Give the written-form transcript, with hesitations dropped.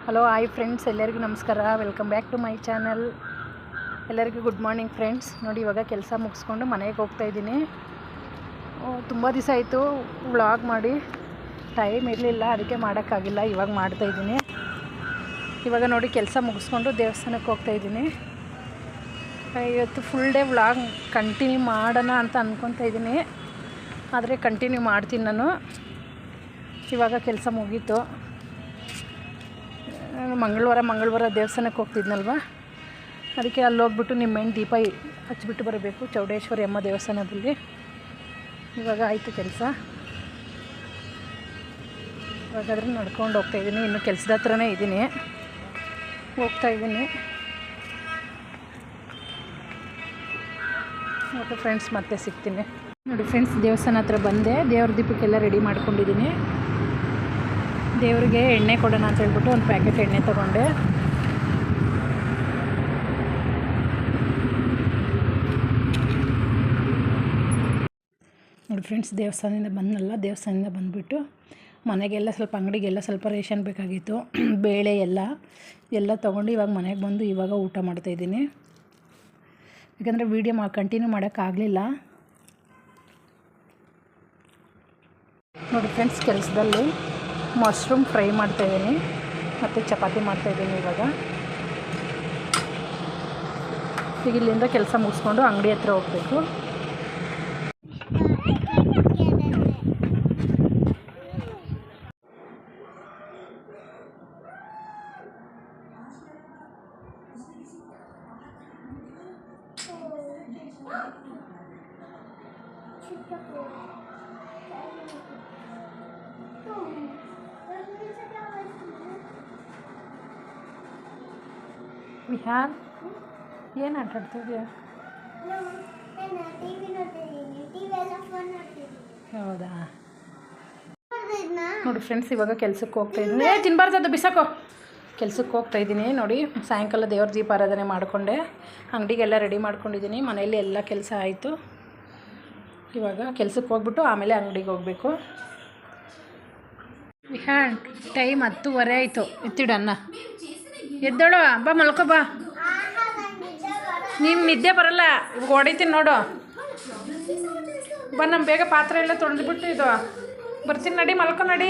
Hello hi friends, ಎಲ್ಲರಿಗೂ ನಮಸ್ಕಾರ. Welcome back to my channel. ಎಲ್ಲರಿಗೂ ಗುಡ್ ಮಾರ್ನಿಂಗ್ ಫ್ರೆಂಡ್ಸ್. ನೋಡಿ, ಇವಾಗ ಕೆಲಸ ಮುಗಿಸ್ಕೊಂಡು ಮನೆಗೆ ಹೋಗ್ತಾಯಿದ್ದೀನಿ. ತುಂಬ ದಿವಸ ಆಯಿತು ವ್ಲಾಗ್ ಮಾಡಿ, ಟೈಮ್ ಇರಲಿಲ್ಲ, ಅದಕ್ಕೆ ಮಾಡೋಕ್ಕಾಗಿಲ್ಲ. ಇವಾಗ ಮಾಡ್ತಾಯಿದ್ದೀನಿ. ಇವಾಗ ನೋಡಿ ಕೆಲಸ ಮುಗಿಸ್ಕೊಂಡು ದೇವಸ್ಥಾನಕ್ಕೆ ಹೋಗ್ತಾಯಿದ್ದೀನಿ. ಇವತ್ತು ಫುಲ್ ಡೇ ವ್ಲಾಗ್ ಕಂಟಿನ್ಯೂ ಮಾಡೋಣ ಅಂತ ಅಂದ್ಕೊತಾ ಇದ್ದೀನಿ, ಆದರೆ ಕಂಟಿನ್ಯೂ ಮಾಡ್ತೀನಿ ನಾನು. ಇವಾಗ ಕೆಲಸ ಮುಗೀತು. ಮಂಗಳವಾರ ದೇವಸ್ಥಾನಕ್ಕೆ ಹೋಗ್ತಿದ್ನಲ್ವ, ಅದಕ್ಕೆ ಅಲ್ಲಿ ಹೋಗ್ಬಿಟ್ಟು ನಿಮ್ಮೆಣ್ಣು ದೀಪ ಹಚ್ಬಿಟ್ಟು ಬರಬೇಕು ಚೌಡೇಶ್ವರಿ ಅಮ್ಮ ದೇವಸ್ಥಾನದಲ್ಲಿ. ಇವಾಗ ಆಯಿತು ಕೆಲಸ. ಇವಾಗಾದ್ರೆ ನಡ್ಕೊಂಡು ಹೋಗ್ತಾಯಿದ್ದೀನಿ. ಇನ್ನು ಕೆಲಸದ ಹತ್ರನೇ ಇದ್ದೀನಿ, ಹೋಗ್ತಾಯಿದ್ದೀನಿ. ಮತ್ತು ಫ್ರೆಂಡ್ಸ್ ಮತ್ತೆ ಸಿಗ್ತೀನಿ. ನೋಡಿ ಫ್ರೆಂಡ್ಸ್, ದೇವಸ್ಥಾನ ಹತ್ರ ಬಂದೆ. ದೇವ್ರ ದೀಪಕ್ಕೆಲ್ಲ ರೆಡಿ ಮಾಡ್ಕೊಂಡಿದ್ದೀನಿ. ದೇವರಿಗೆ ಎಣ್ಣೆ ಕೊಡೋಣ ಅಂತ ಹೇಳ್ಬಿಟ್ಟು ಒಂದು ಪ್ಯಾಕೆಟ್ ಎಣ್ಣೆ ತೊಗೊಂಡೆ. ನೋಡಿ ಫ್ರೆಂಡ್ಸ್, ದೇವಸ್ಥಾನದಿಂದ ಬಂದುಬಿಟ್ಟು ಮನೆಗೆಲ್ಲ ಸ್ವಲ್ಪ ಅಂಗಡಿಗೆಲ್ಲ ಸ್ವಲ್ಪ ರೇಷನ್ ಬೇಕಾಗಿತ್ತು, ಬೇಳೆ ಎಲ್ಲ ತೊಗೊಂಡು ಇವಾಗ ಮನೆಗೆ ಬಂದು ಇವಾಗ ಊಟ ಮಾಡ್ತಾಯಿದ್ದೀನಿ. ಯಾಕಂದರೆ ವೀಡಿಯೋ ಕಂಟಿನ್ಯೂ ಮಾಡೋಕ್ಕಾಗಲಿಲ್ಲ. ನೋಡಿ ಫ್ರೆಂಡ್ಸ್, ಕೆಲಸದಲ್ಲಿ ಮಶ್ರೂಮ್ ಫ್ರೈ ಮಾಡ್ತಾಯಿದ್ದೀನಿ ಮತ್ತು ಚಪಾತಿ ಮಾಡ್ತಾಯಿದ್ದೀನಿ. ಈಗ ಇಲ್ಲಿಂದ ಕೆಲಸ ಮುಗಿಸ್ಕೊಂಡು ಅಂಗಡಿ ಹತ್ರ ಹೋಗಬೇಕು. ವಿಹಾನ್, ಏನು ಆಟ ಆಡ್ತಿದ್ಯಾ? ಹೌದಾ? ನೋಡಿ ಫ್ರೆಂಡ್ಸ್, ಇವಾಗ ಕೆಲ್ಸಕ್ಕೆ ಹೋಗ್ತಾಯಿದ್ದೀನಿ. ತಿನ್ನಬಾರ್ದು, ಬಿಸಾಕೋ. ಕೆಲ್ಸಕ್ಕೆ ಹೋಗ್ತಾಯಿದ್ದೀನಿ. ನೋಡಿ, ಸಾಯಂಕಾಲ ದೇವ್ರ ದೀಪಾರಾಧನೆ ಮಾಡಿಕೊಂಡೆ, ಅಂಗಡಿಗೆಲ್ಲ ರೆಡಿ ಮಾಡ್ಕೊಂಡಿದ್ದೀನಿ. ಮನೆಯಲ್ಲಿ ಎಲ್ಲ ಕೆಲಸ ಆಯಿತು. ಇವಾಗ ಕೆಲ್ಸಕ್ಕೆ ಹೋಗ್ಬಿಟ್ಟು ಆಮೇಲೆ ಅಂಗಡಿಗೆ ಹೋಗಬೇಕು. ವಿಹಾನ್, ಟೈಮ್ 10:30 ಆಯಿತು. ಎತ್ತಿಡನ್ನ, ಎದ್ದೋಳು, ಬಾ ಮಲ್ಕೋ ಬಾ. ನೀನು ನಿದ್ದೆ ಬರಲ್ಲ, ಇವಾಗ ಹೊಡಿತೀನಿ ನೋಡು. ಬಾ, ನಮ್ಮ ಬೇಗ ಪಾತ್ರೆ ಎಲ್ಲ ತೊಳೆದ್ಬಿಟ್ಟು ಇದು ಬರ್ತೀನಿ. ನಡಿ, ಮಲ್ಕೊ ನಡಿ.